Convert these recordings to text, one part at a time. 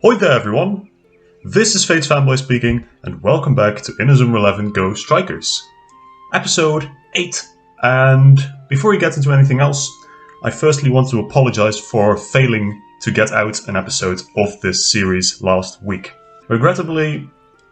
Hoi there everyone, this is FatesFanboy speaking and welcome back to Inazuma 11 GO Strikers. Episode 8, and before we get into anything else, I firstly want to apologize for failing to get out an episode of this series last week. Regrettably,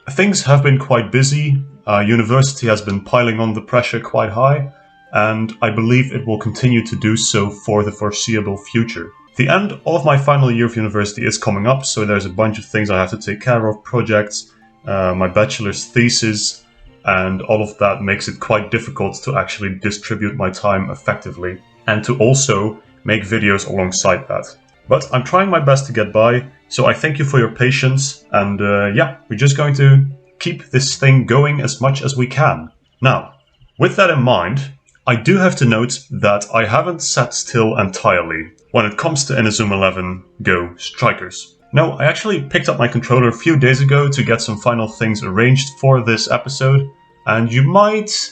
things have been quite busy, university has been piling on the pressure quite high, and I believe it will continue to do so for the foreseeable future. The end of my final year of university is coming up, so there's a bunch of things I have to take care of, projects, my bachelor's thesis, and all of that makes it quite difficult to actually distribute my time effectively, and to also make videos alongside that. But I'm trying my best to get by, so I thank you for your patience, and yeah, we're just going to keep this thing going as much as we can. Now, with that in mind, I do have to note that I haven't sat still entirely when it comes to Inazuma 11 GO Strikers. No, I actually picked up my controller a few days ago to get some final things arranged for this episode, and you might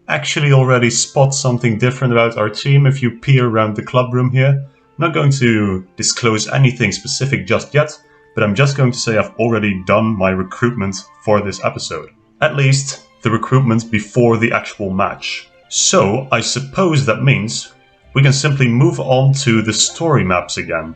actually already spot something different about our team if you peer around the club room here. I'm not going to disclose anything specific just yet, but I'm just going to say I've already done my recruitment for this episode. At least the recruitment before the actual match. So I suppose that means we can simply move on to the story maps again.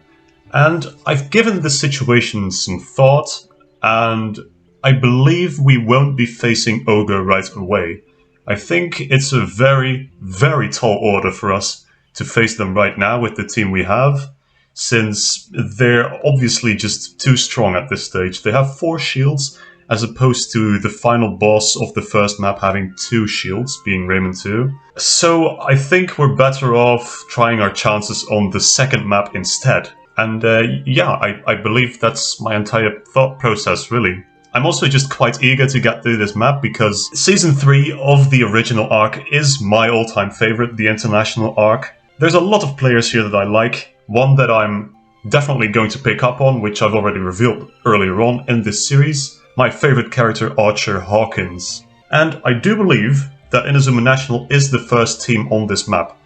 And I've given the situation some thought, and I believe we won't be facing Ogre right away. I think it's a very, very tall order for us to face them right now with the team we have, since they're obviously just too strong at this stage. They have 4 shields, as opposed to the final boss of the first map having 2 shields, being Raymond 2. So I think we're better off trying our chances on the second map instead. And yeah, I believe that's my entire thought process, really. I'm also just quite eager to get through this map because Season 3 of the original arc is my all-time favorite, the international arc. There's a lot of players here that I like. One that I'm definitely going to pick up on, which I've already revealed earlier on in this series. My favorite character, Archer Hawkins. And I do believe that Inazuma National is the first team on this map.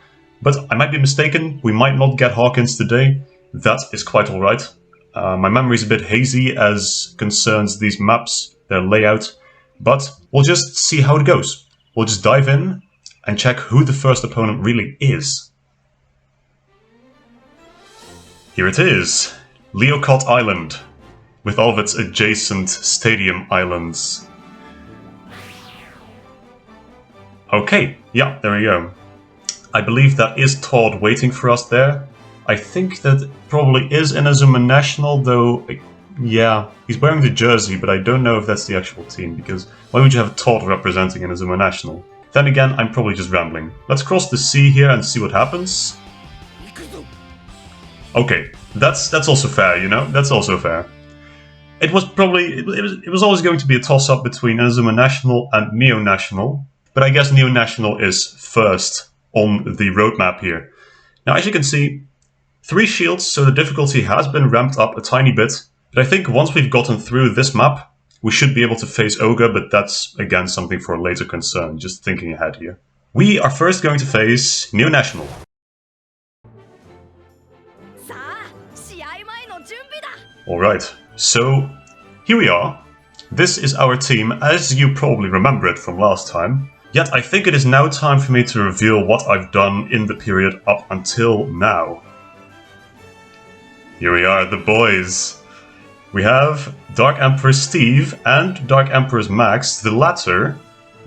But I might be mistaken, we might not get Hawkins today. That is quite alright. My memory is a bit hazy as concerns these maps, their layout. But we'll just see how it goes. We'll just dive in and check who the first opponent really is. Here it is, Liocott Island, with all of its adjacent stadium islands. Okay, yeah, there we go. I believe that is Todd waiting for us there. I think that probably is Inazuma National, though, yeah, he's wearing the jersey, but I don't know if that's the actual team, because why would you have Todd representing Inazuma National? Then again, I'm probably just rambling. Let's cross the sea here and see what happens. Okay, that's also fair, you know, that's also fair. It was probably, it was always going to be a toss-up between Inazuma National and Neo National, but I guess Neo National is first on the roadmap here. Now, as you can see, 3 shields, so the difficulty has been ramped up a tiny bit, but I think once we've gotten through this map, we should be able to face Ogre, but that's, again, something for a later concern, just thinking ahead here. We are first going to face Neo National. Alright, so here we are. This is our team, as you probably remember it from last time. Yet I think it is now time for me to reveal what I've done in the period up until now. Here we are, the boys. We have Dark Emperor Steve and Dark Emperor's Max, the latter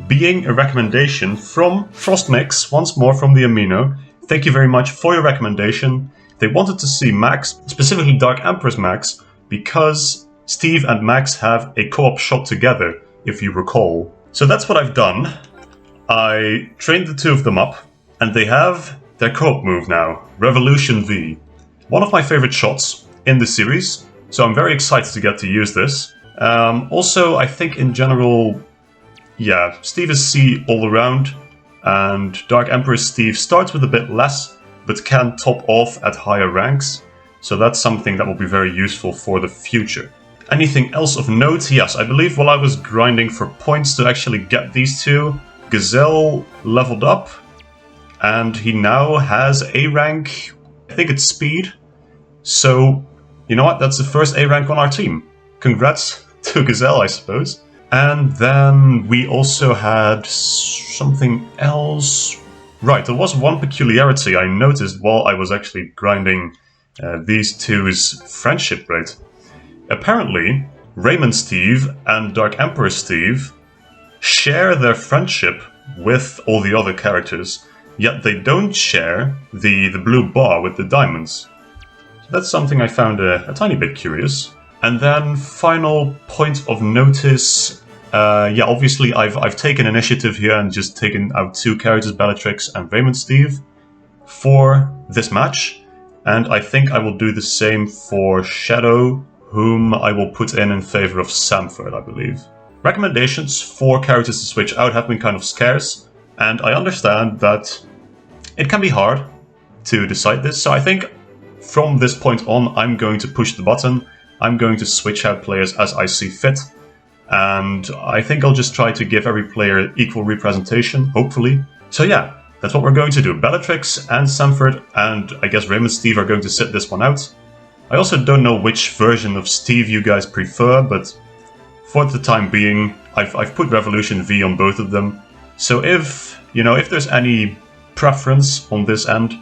being a recommendation from Frostmix, once more from the Amino. Thank you very much for your recommendation. They wanted to see Max, specifically Dark Emperor's Max, because Steve and Max have a co-op shot together, if you recall. So that's what I've done. I trained the 2 of them up, and they have their co-op move now, Revolution V. One of my favorite shots in the series, so I'm very excited to get to use this. Also, I think in general, yeah, Steve is C all around, and Dark Emperor Steve starts with a bit less, but can top off at higher ranks. So that's something that will be very useful for the future. Anything else of note? Yes, I believe while I was grinding for points to actually get these 2, Gazelle leveled up, and he now has A rank, I think it's speed. So you know what? That's the first A rank on our team. Congrats to Gazelle, I suppose. And then we also had something else. Right, there was one peculiarity I noticed while I was actually grinding these two's friendship rate. Apparently, Raymond Steve and Dark Emperor Steve share their friendship with all the other characters, yet they don't share the blue bar with the diamonds. So that's something I found a tiny bit curious. And then final point of notice, yeah, obviously I've taken initiative here and just taken out two characters, Bellatrix and Raymond Steve, for this match. And I think I will do the same for Shadow, whom I will put in favor of Samford, I believe. Recommendations for characters to switch out have been kind of scarce, and I understand that it can be hard to decide this, so I think from this point on I'm going to push the button. I'm going to switch out players as I see fit, and I think I'll just try to give every player equal representation, hopefully. So yeah, that's what we're going to do. Bellatrix and Samford and I guess Raymond Steve are going to sit this one out. I also don't know which version of Steve you guys prefer, but for the time being, I've put Revolution V on both of them. So if there's any preference on this end,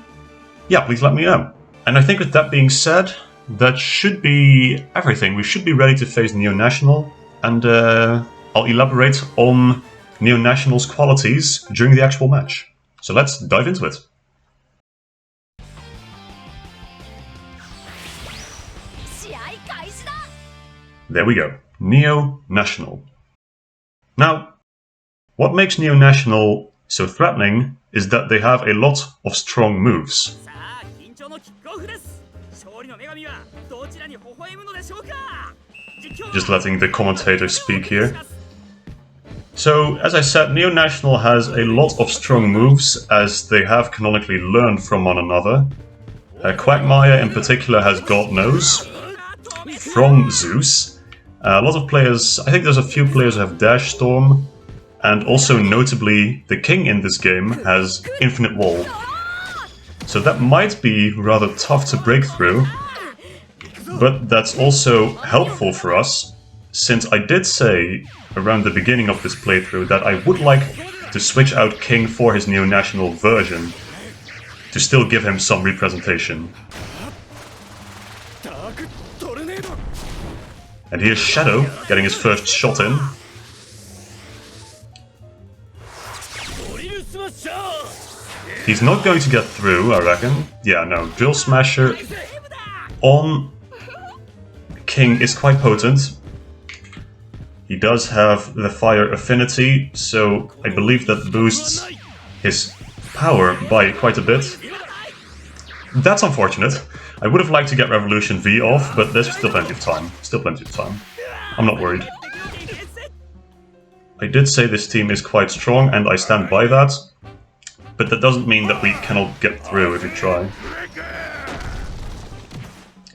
yeah, please let me know. And I think with that being said, that should be everything. We should be ready to face Neo National, and I'll elaborate on Neo National's qualities during the actual match. So let's dive into it. There we go. Neo National. Now, what makes Neo National so threatening is that they have a lot of strong moves. Just letting the commentator speak here. So, as I said, Neo National has a lot of strong moves, as they have canonically learned from one another. Quagmire in particular has God Knows from Zeus. A lot of players, I think there's a few players who have Dash Storm, and also notably the King in this game has Infinite Wall. So that might be rather tough to break through, but that's also helpful for us, since I did say around the beginning of this playthrough that I would like to switch out King for his Neo National version, to still give him some representation. And here's Shadow, getting his first shot in. He's not going to get through, I reckon. Yeah, no, Drill Smasher on King is quite potent. He does have the fire affinity, so I believe that boosts his power by quite a bit. That's unfortunate. I would have liked to get Revolution V off, but there's still plenty of time. Still plenty of time. I'm not worried. I did say this team is quite strong, and I stand by that. But that doesn't mean that we cannot get through if we try.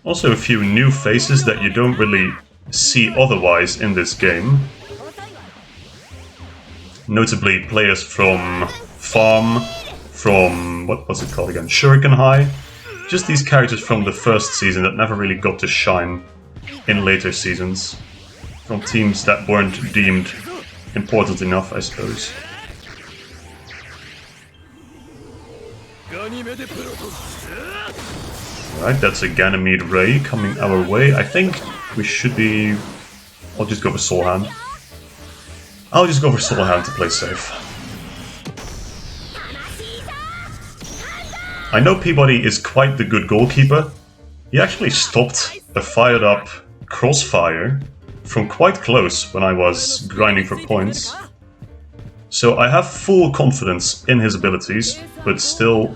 Also a few new faces that you don't really see otherwise in this game. Notably players from Farm, from, what's it called again? Shuriken High. Just these characters from the first season that never really got to shine in later seasons. From teams that weren't deemed important enough, I suppose. Alright, that's a Ganymede Ray coming our way. I think we should be... I'll just go for Soul Hand. I'll just go for Soul Hand to play safe. I know Peabody is quite the good goalkeeper. He actually stopped a fired up crossfire from quite close when I was grinding for points. So I have full confidence in his abilities, but still,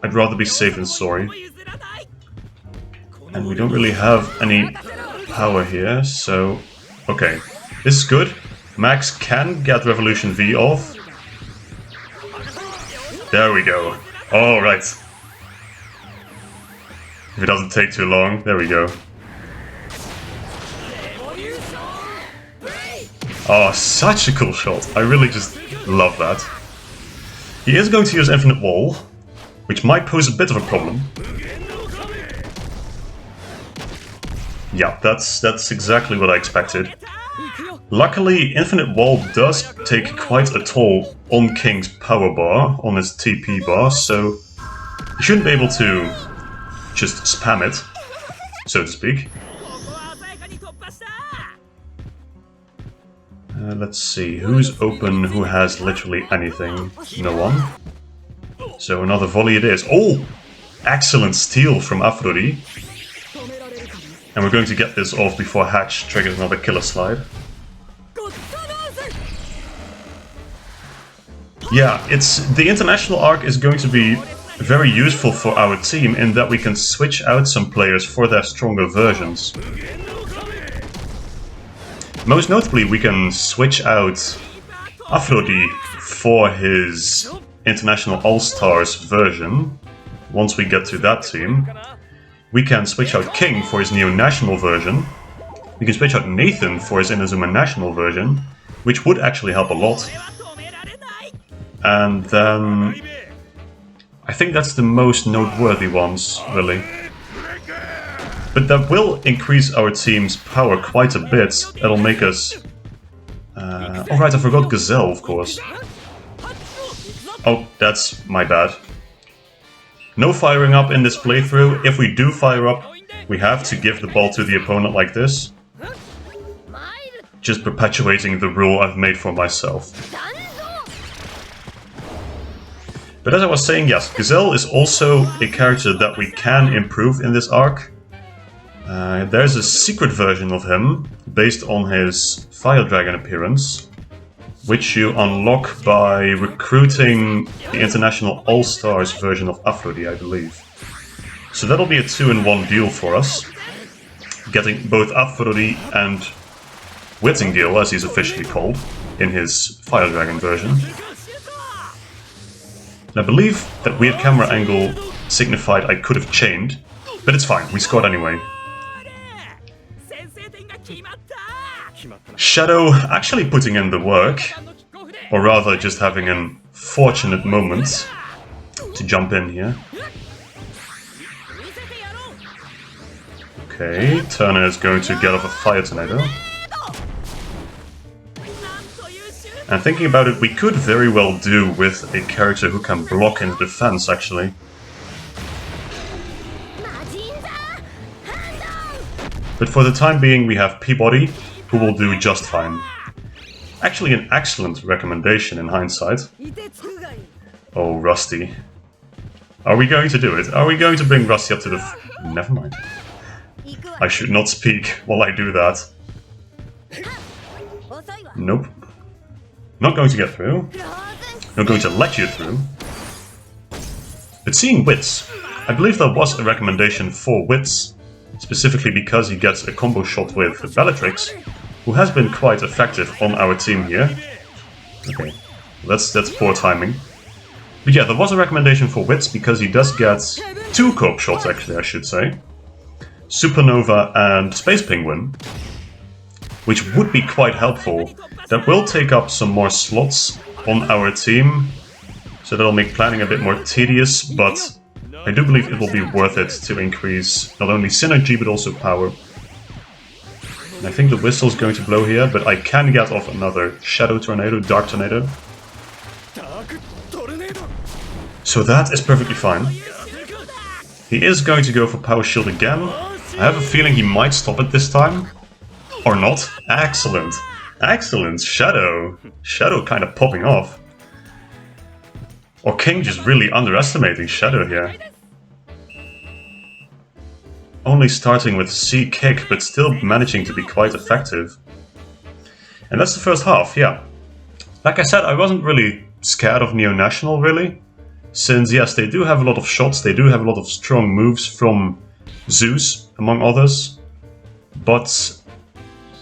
I'd rather be safe than sorry. And we don't really have any power here, so... Okay, this is good. Max can get Revolution V off. There we go. Alright. If it doesn't take too long, there we go. Oh, such a cool shot. I really just love that. He is going to use Infinite Wall, which might pose a bit of a problem. Yeah, that's exactly what I expected. Luckily, Infinite Wall does take quite a toll on King's power bar, on his TP bar, so he shouldn't be able to just spam it, so to speak. Let's see, who's open, who has literally anything? No one. So another volley it is. Oh! Excellent steal from Aphrodite. And we're going to get this off before Hatch triggers another killer slide. Yeah, the international arc is going to be very useful for our team in that we can switch out some players for their stronger versions. Most notably, we can switch out Aphrodite for his International All-Stars version. Once we get to that team, we can switch out King for his Neo-National version. We can switch out Nathan for his Inazuma National version, which would actually help a lot. And then I think that's the most noteworthy ones, really. But that will increase our team's power quite a bit. That'll make us... Alright, I forgot Gazelle, of course. Oh, that's my bad. No firing up in this playthrough. If we do fire up, we have to give the ball to the opponent like this. Just perpetuating the rule I've made for myself. But as I was saying, yes, Gazelle is also a character that we can improve in this arc. There's a secret version of him, based on his Fire Dragon appearance, which you unlock by recruiting the International All-Stars version of Aphrodite, I believe. So that'll be a 2-in-1 deal for us, getting both Aphrodite and Whittingale, as he's officially called, in his Fire Dragon version. And I believe that weird camera angle signified I could have chained, but it's fine, we scored anyway. Shadow actually putting in the work, or rather just having an fortunate moment to jump in here. Okay, Turner is going to get off a Fire Tornado. And thinking about it, we could very well do with a character who can block in defense, actually. But for the time being, we have Peabody, who will do just fine. Actually an excellent recommendation in hindsight. Oh, Rusty. Are we going to do it? Are we going to bring Rusty up to the... Never mind. I should not speak while I do that. Nope. Not going to get through. Not going to let you through. But seeing Wits, I believe there was a recommendation for Wits, specifically because he gets a combo shot with Bellatrix, who has been quite effective on our team here. Okay, that's poor timing. But yeah, there was a recommendation for Wits because he does get 2 co-op shots, actually, I should say. Supernova and Space Penguin, which would be quite helpful. That will take up some more slots on our team, so that'll make planning a bit more tedious, but I do believe it will be worth it to increase not only synergy but also power. And I think the whistle's going to blow here, but I can get off another Shadow Tornado, Dark Tornado. So that is perfectly fine. He is going to go for Power Shield again. I have a feeling he might stop it this time. Or not. Excellent. Excellent. Shadow. Shadow kind of popping off. Or King just really underestimating Shadow here. Only starting with C kick, but still managing to be quite effective. And that's the first half, yeah. Like I said, I wasn't really scared of Neo National, really. Since, yes, they do have a lot of shots, they do have a lot of strong moves from Zeus, among others. But,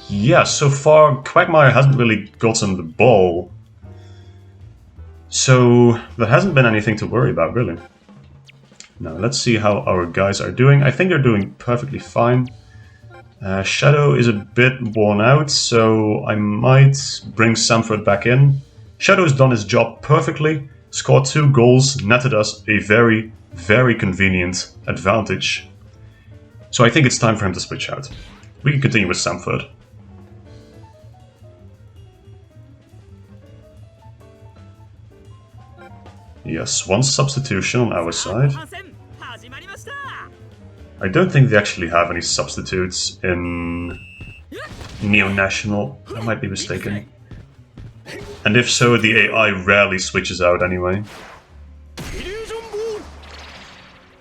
yeah, so far, Quagmire hasn't really gotten the ball. So, there hasn't been anything to worry about, really. Now, let's see how our guys are doing. I think they're doing perfectly fine. Shadow is a bit worn out, so I might bring Samford back in. Shadow's done his job perfectly, scored 2 goals, netted us a very, very convenient advantage. So I think it's time for him to switch out. We can continue with Samford. Yes, one substitution on our side. I don't think they actually have any substitutes in Neo-National. I might be mistaken. And if so, the AI rarely switches out anyway.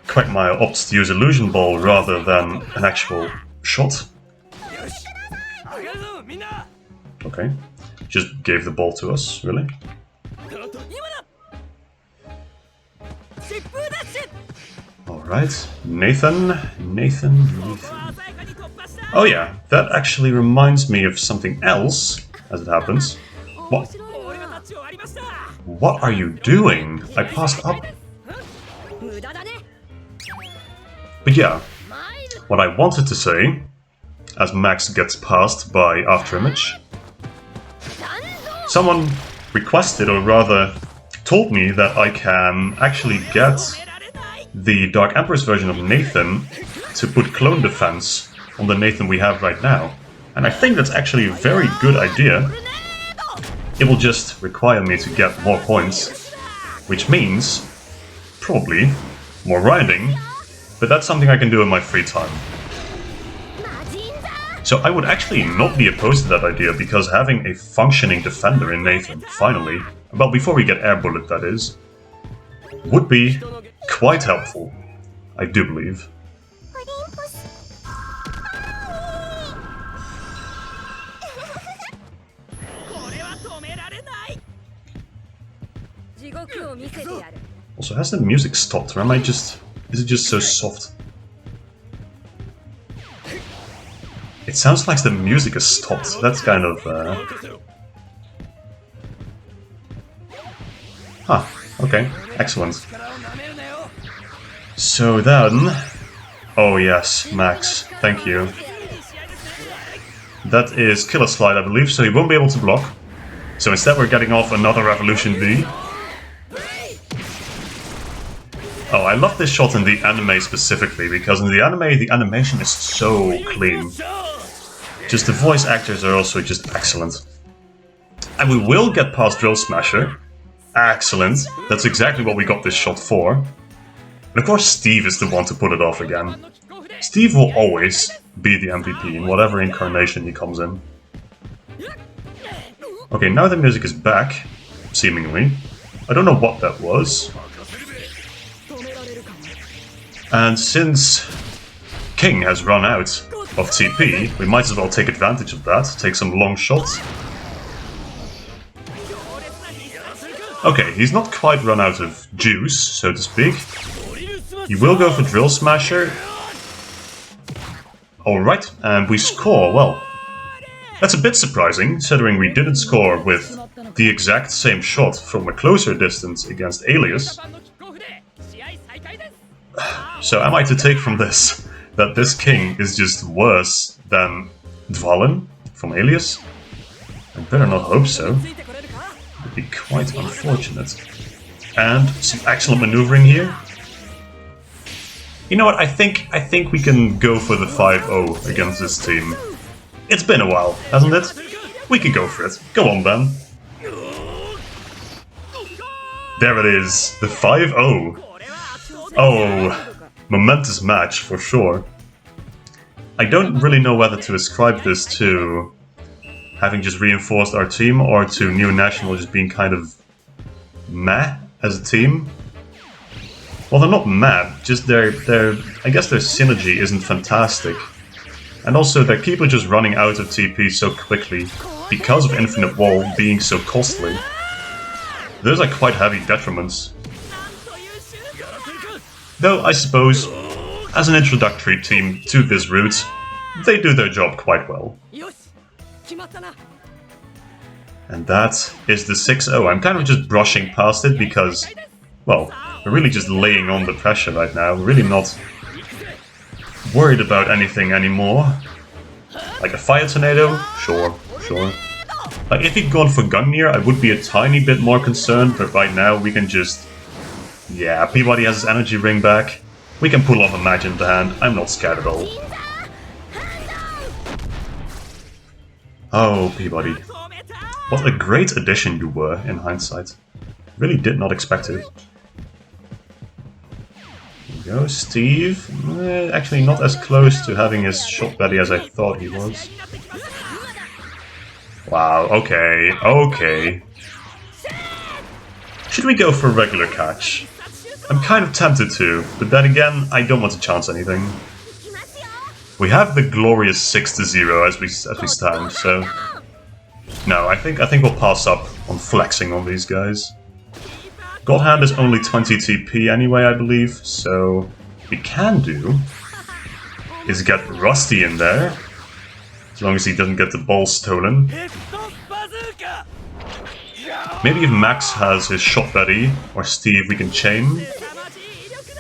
Quagmire opts to use Illusion Ball rather than an actual shot. Okay, just gave the ball to us, really? Alright, Nathan. Oh yeah, that actually reminds me of something else, as it happens. What are you doing? I passed up. But yeah, what I wanted to say, as Max gets passed by Afterimage, someone requested, or rather told me, that I can actually get the Dark Empress version of Nathan to put clone defense on the Nathan we have right now. And I think that's actually a very good idea. It will just require me to get more points, which means probably more grinding, but that's something I can do in my free time. So I would actually not be opposed to that idea, because having a functioning defender in Nathan, finally, well, before we get Air Bullet that is, would be quite helpful, I do believe. Also, has the music stopped, or am I just... is it just so soft? It sounds like the music has stopped. That's kind of... Huh, okay, excellent. So then... Oh yes, Max, thank you. That is Killer Slide, I believe, so he won't be able to block. So instead we're getting off another Revolution B. Oh, I love this shot in the anime specifically, because in the anime, the animation is so clean. Just the voice actors are also just excellent. And we will get past Drill Smasher. Excellent. That's exactly what we got this shot for. And of course Steve is the one to put it off again. Steve will always be the MVP in whatever incarnation he comes in. Okay, now the music is back, seemingly. I don't know what that was. And since King has run out of TP, we might as well take advantage of that, take some long shots. Okay, he's not quite run out of juice, so to speak. He will go for Drill Smasher. Alright, and we score. Well, that's a bit surprising, considering we didn't score with the exact same shot from a closer distance against Alias. So am I to take from this that this King is just worse than Dvalin from Alias? I better not hope so. It would be quite unfortunate. And some excellent maneuvering here. You know what, I think we can go for the 5-0 against this team. It's been a while, hasn't it? We can go for it. Go on, Ben. There it is, the 5-0. Oh, momentous match for sure. I don't really know whether to ascribe this to having just reinforced our team or to New National just being kind of meh as a team. Well, they're not mad, just I guess their synergy isn't fantastic. And also, they keep just running out of TP so quickly because of Infinite Wall being so costly. Those are quite heavy detriments. Though, I suppose, as an introductory team to this route, they do their job quite well. And that is the 6-0. I'm kind of just brushing past it because, well, we're really just laying on the pressure right now. We're really not worried about anything anymore. Like a Fire Tornado? Sure. Like, if he'd gone for Gungnir, I would be a tiny bit more concerned, but right now we can just... Yeah, Peabody has his energy ring back. We can pull off a match in the hand. I'm not scared at all. Oh, Peabody. What a great addition you were, in hindsight. Really did not expect it. There we go, Steve. Actually not as close to having his shot ready as I thought he was. Wow, okay, okay. Should we go for a regular catch? I'm kind of tempted to, but then again, I don't want to chance anything. We have the glorious 6-0 as we stand, so no, I think we'll pass up on flexing on these guys. God Hand is only 20 TP anyway, I believe, so what we can do is get Rusty in there, as long as he doesn't get the ball stolen. Maybe if Max has his shot ready, or Steve, we can chain.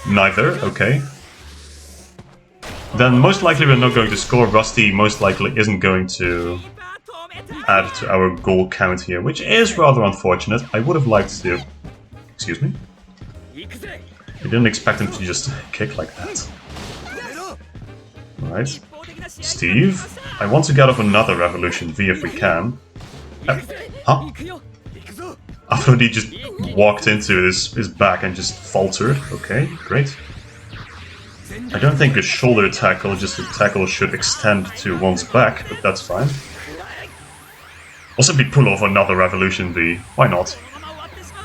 Neither, okay. Then most likely we're not going to score. Rusty most likely isn't going to add to our goal count here, which is rather unfortunate. I would have liked to... Excuse me? I didn't expect him to just kick like that. Alright. Steve, I want to get off another Revolution V if we can. Huh? After he just walked into his back and just faltered. Okay, great. I don't think a shoulder tackle, just a tackle, should extend to one's back, but that's fine. I'll simply pull off another Revolution V. Why not?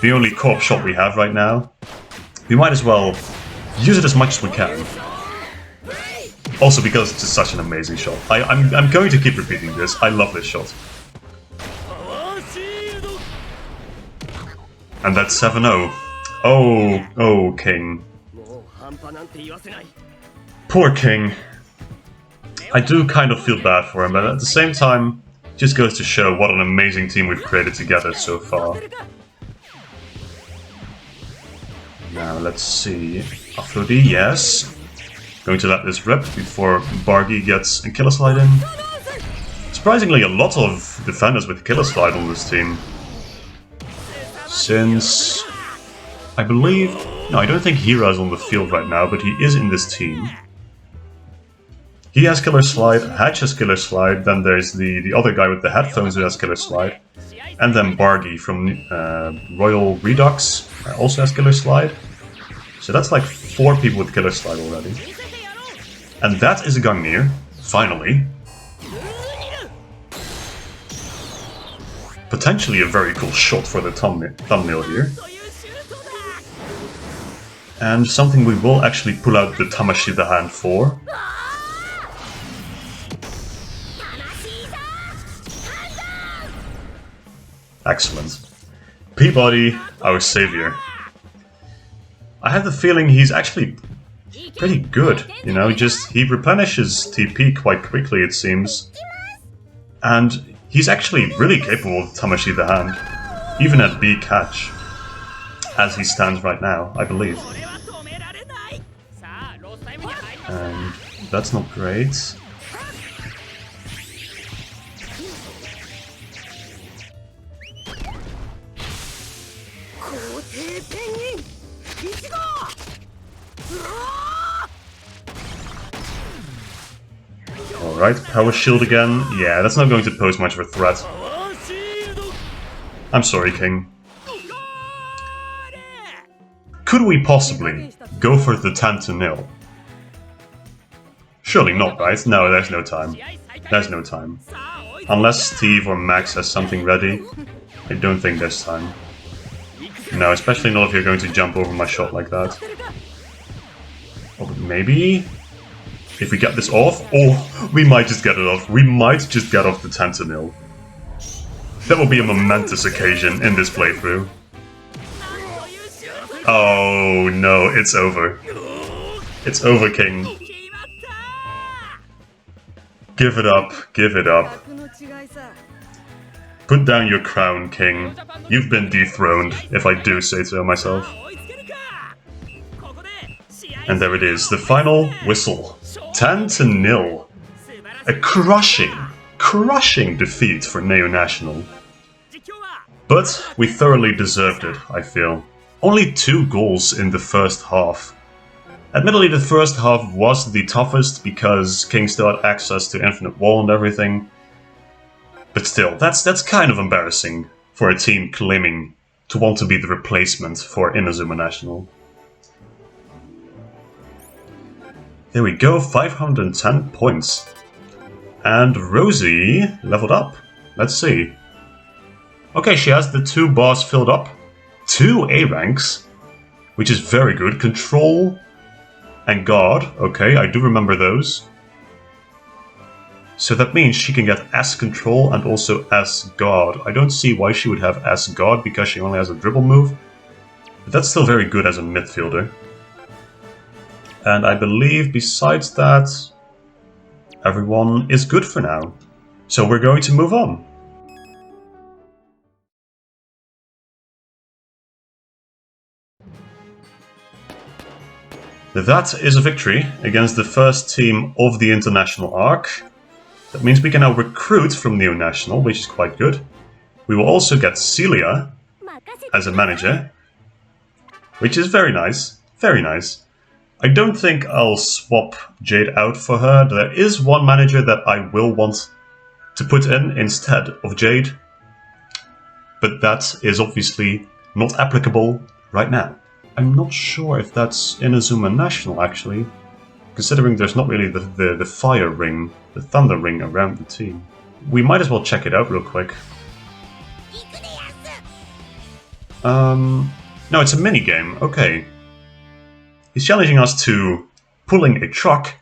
The only co-op shot we have right now. We might as well use it as much as we can. Also because it's just such an amazing shot. I'm going to keep repeating this. I love this shot. And that's 7-0. Oh, King. Poor King. I do kind of feel bad for him, but at the same time, it just goes to show what an amazing team we've created together so far. Now, let's see. Afrodi, yes. Going to let this rip before Bargy gets a Killer Slide in. Surprisingly, a lot of defenders with Killer Slide on this team. Since... I believe... No, I don't think Hira is on the field right now, but he is in this team. He has Killer Slide, Hatch has Killer Slide, then there's the other guy with the headphones who has Killer Slide. And then Bargy from Royal Redux also has Killer Slide. So that's like 4 people with Killer Slide already. And that is a Gungnir, finally. Potentially a very cool shot for the thumbnail here. And something we will actually pull out the Tamashida hand for. Excellent. Peabody, our savior. I have the feeling he's actually pretty good, you know, he replenishes TP quite quickly, it seems. And he's actually really capable of Tamashida hand, even at B catch, as he stands right now, I believe. And that's not great. Alright, Power Shield again. Yeah, that's not going to pose much of a threat. I'm sorry, King. Could we possibly go for the 10-0? Surely not, right? No, there's no time. There's no time. Unless Steve or Max has something ready, I don't think there's time. No, especially not if you're going to jump over my shot like that. Oh, but maybe... if we get this off, oh, we might just get it off. We might just get off the 10-0. That will be a momentous occasion in this playthrough. Oh no, it's over. It's over, King. Give it up, give it up. Put down your crown, King. You've been dethroned, if I do say so myself. And there it is, the final whistle. 10-0. A crushing defeat for Neo National. But we thoroughly deserved it, I feel. Only 2 goals in the first half. Admittedly, the first half was the toughest because King still had access to Infinite Wall and everything. But still, that's kind of embarrassing for a team claiming to want to be the replacement for Inazuma National. There we go, 510 points. And Rosie leveled up. Let's see. Okay, she has the 2 bars filled up. 2 A ranks, which is very good. Control and Guard. Okay, I do remember those. So that means she can get S Control and also S Guard. I don't see why she would have S Guard because she only has a dribble move. But that's still very good as a midfielder. And I believe besides that, everyone is good for now. So we're going to move on. That is a victory against the first team of the international arc. That means we can now recruit from Neo National, which is quite good. We will also get Celia as a manager, which is very nice. Very nice. I don't think I'll swap Jade out for her. There is one manager that I will want to put in instead of Jade, but that is obviously not applicable right now. I'm not sure if that's Inazuma National, actually, considering there's not really the fire ring, the thunder ring around the team. We might as well check it out real quick. No, it's a minigame, okay. He's challenging us to pulling a truck,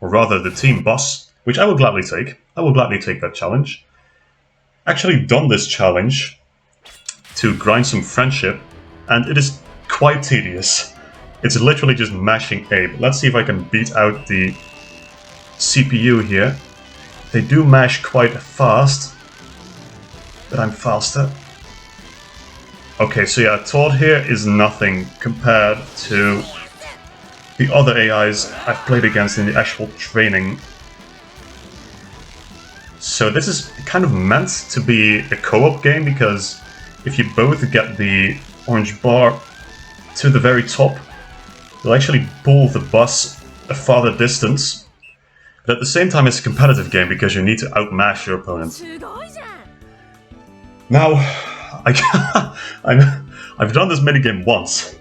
or rather the team bus, which I will gladly take. I will gladly take that challenge. Actually done this challenge to grind some friendship, and it is quite tedious. It's literally just mashing A. But let's see if I can beat out the CPU here. They do mash quite fast, but I'm faster. Okay, so yeah, Todd here is nothing compared to the other AIs I've played against in the actual training. So this is kind of meant to be a co-op game, because if you both get the orange bar to the very top, you'll actually pull the bus a farther distance. But at the same time, it's a competitive game because you need to outmash your opponent. Now, I've done this minigame once,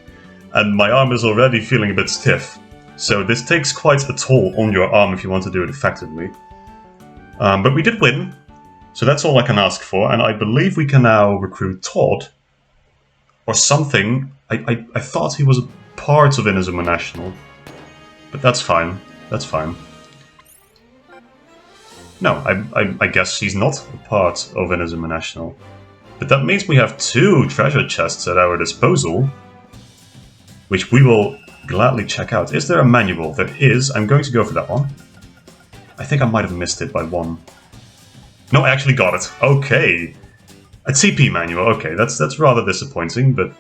and my arm is already feeling a bit stiff. So this takes quite a toll on your arm if you want to do it effectively. But we did win, so that's all I can ask for, and I believe we can now recruit Todd. Or something. I thought he was a part of Inazuma National. But that's fine. That's fine. No, I guess he's not a part of Inazuma National. But that means we have 2 treasure chests at our disposal, which we will gladly check out. Is there a manual? There is. I'm going to go for that one. I think I might have missed it by 1. No, I actually got it. Okay. A TP manual. Okay, that's rather disappointing, but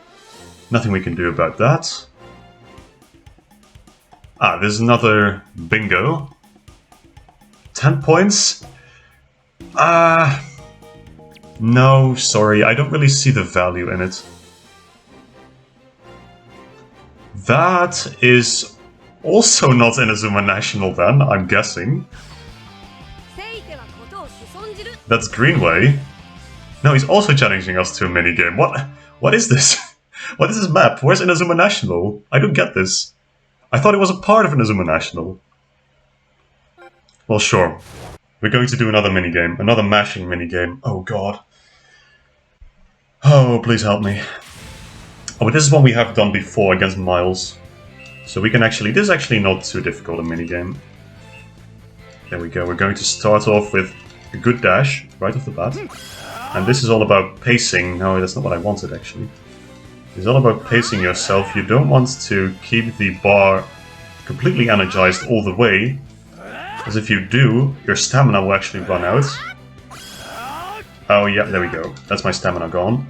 nothing we can do about that. Ah, there's another bingo. 10 points? No, sorry, I don't really see the value in it. That is also not Inazuma National then, I'm guessing. That's Greenway. No, he's also challenging us to a minigame. What is this? What is this map? Where's Inazuma National? I don't get this. I thought it was a part of Inazuma National. Well, sure. We're going to do another minigame. Another mashing minigame. Oh, God. Oh, please help me. Oh, but this is one we have done before against Miles. So we can actually... This is actually not too difficult, a minigame. There we go. We're going to start off with a good dash right off the bat. And this is all about pacing. No, that's not what I wanted, actually. It's all about pacing yourself. You don't want to keep the bar completely energized all the way, as if you do, your stamina will actually run out. Oh yeah, there we go. That's my stamina gone.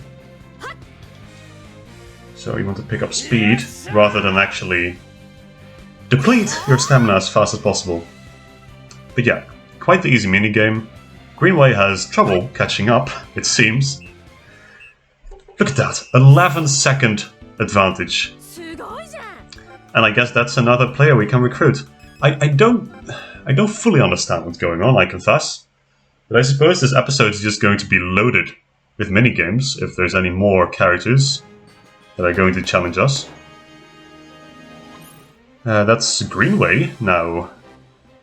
So you want to pick up speed, rather than actually deplete your stamina as fast as possible. But yeah, quite the easy minigame. Greenway has trouble catching up, it seems. Look at that, 11-second advantage. And I guess that's another player we can recruit. I don't fully understand what's going on, I confess. But I suppose this episode is just going to be loaded with minigames, if there's any more characters that are going to challenge us. That's Greenway now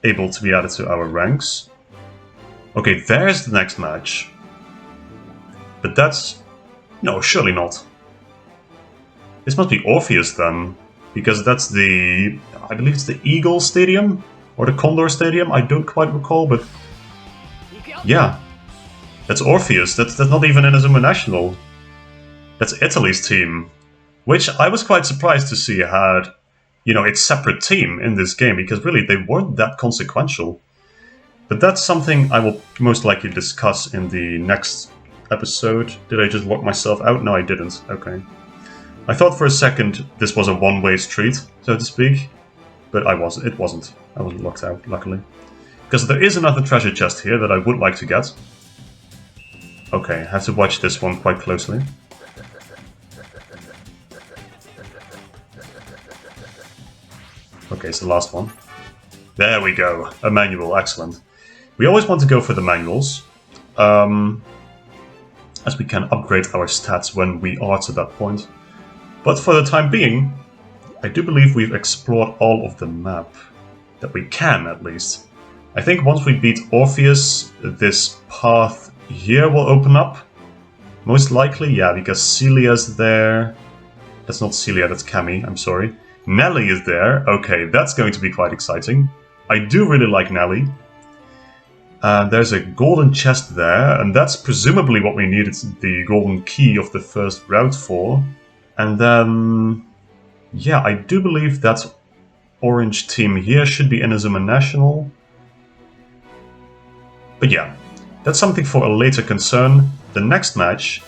able to be added to our ranks. Okay, there's the next match. But that's... no, surely not. This must be Orpheus then, because that's the... I believe it's the Eagle Stadium? Or the Condor Stadium? I don't quite recall, but... yeah. That's Orpheus, that's not even Inazuma National. That's Italy's team. Which I was quite surprised to see had, you know, its separate team in this game, because really they weren't that consequential. But that's something I will most likely discuss in the next episode. Did I just lock myself out? No, I didn't. Okay. I thought for a second this was a one-way street, so to speak. But it wasn't. I wasn't locked out, luckily. Because there is another treasure chest here that I would like to get. Okay, I have to watch this one quite closely. Okay, it's the last one. There we go. A manual, excellent. We always want to go for the manuals, as we can upgrade our stats when we are to that point. But for the time being, I do believe we've explored all of the map. That we can, at least. I think once we beat Orpheus, this path here will open up. Most likely, yeah, because Celia's there. That's not Celia, that's Cammy, I'm sorry. Nelly is there. Okay, that's going to be quite exciting. I do really like Nelly. There's a golden chest there, and that's presumably what we needed the golden key of the first route for. And then... yeah, I do believe that orange team here should be Inazuma National. But yeah, that's something for a later concern. The next match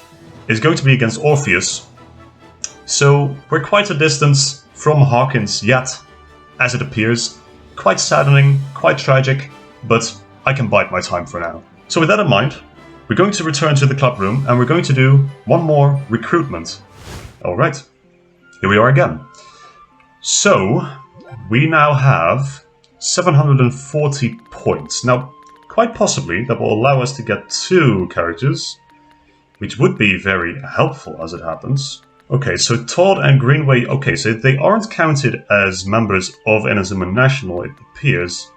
is going to be against Orpheus. So we're quite a distance from Hawkins yet, as it appears. Quite saddening, quite tragic, but I can bide my time for now. So with that in mind, we're going to return to the club room and we're going to do one more recruitment. Alright, here we are again. So, we now have 740 points. Now, quite possibly that will allow us to get 2 characters, which would be very helpful as it happens. Okay, so Todd and Greenway, okay, so they aren't counted as members of Inazuma National, it appears.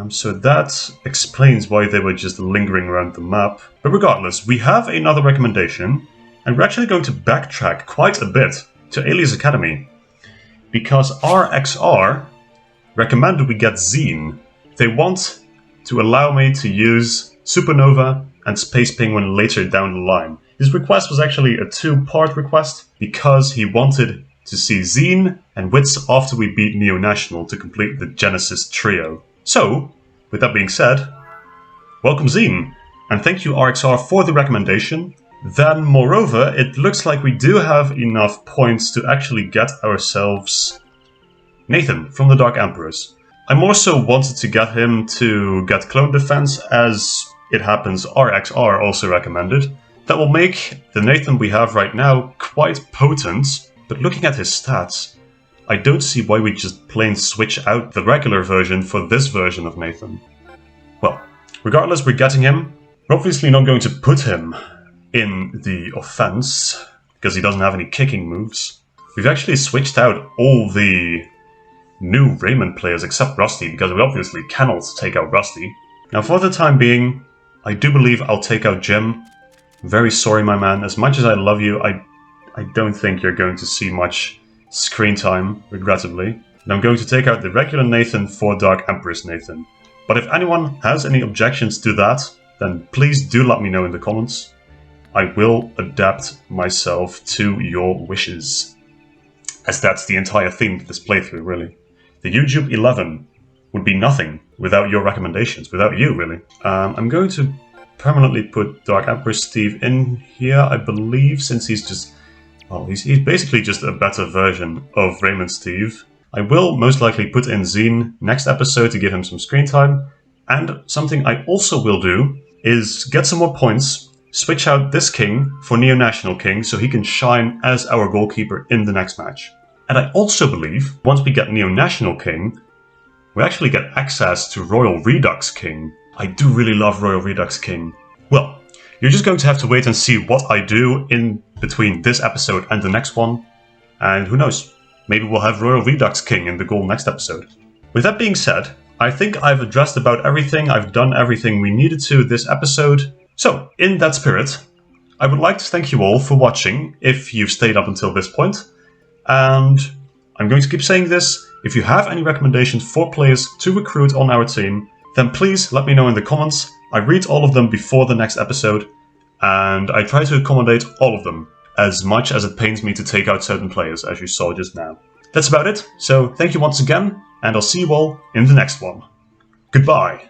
So that explains why they were just lingering around the map. But regardless, we have another recommendation, and we're actually going to backtrack quite a bit to Alias Academy. Because RXR recommended we get Zine. They want to allow me to use Supernova and Space Penguin later down the line. His request was actually a 2-part request because he wanted to see Zine and Wits after we beat Neo National to complete the Genesis trio. So, with that being said, welcome Zine, and thank you RXR for the recommendation. Then, moreover, it looks like we do have enough points to actually get ourselves Nathan from the Dark Emperors. I more so wanted to get him to get Clone Defense, as it happens RXR also recommended. That will make the Nathan we have right now quite potent, but looking at his stats, I don't see why we just plain switch out the regular version for this version of Nathan. Well, regardless, we're getting him. We're obviously not going to put him in the offense, because he doesn't have any kicking moves. We've actually switched out all the new Raymond players except Rusty, because we obviously cannot take out Rusty. Now for the time being, I do believe I'll take out Jim. Very sorry, my man. As much as I love you, I don't think you're going to see much screen time, regrettably. And I'm going to take out the regular Nathan for Dark Empress Nathan. But if anyone has any objections to that, then please do let me know in the comments. I will adapt myself to your wishes. As that's the entire theme of this playthrough, really. The YouTube 11 would be nothing without your recommendations, without you, really. I'm going to permanently put Dark Empress Steve in here, I believe, since he's just... well, he's basically just a better version of Raymond Steve. I will most likely put in Zine next episode to give him some screen time. And something I also will do is get some more points, switch out this king for Neo National King so he can shine as our goalkeeper in the next match. And I also believe, once we get Neo National King, we actually get access to Royal Redux King. I do really love Royal Redux King. Well, you're just going to have to wait and see what I do in between this episode and the next one. And who knows, maybe we'll have Royal Redux King in the goal next episode. With that being said, I think I've addressed about everything, I've done everything we needed to this episode. So, in that spirit, I would like to thank you all for watching, if you've stayed up until this point. And I'm going to keep saying this, if you have any recommendations for players to recruit on our team, then please let me know in the comments. I read all of them before the next episode, and I try to accommodate all of them, as much as it pains me to take out certain players, as you saw just now. That's about it, so thank you once again, and I'll see you all in the next one. Goodbye!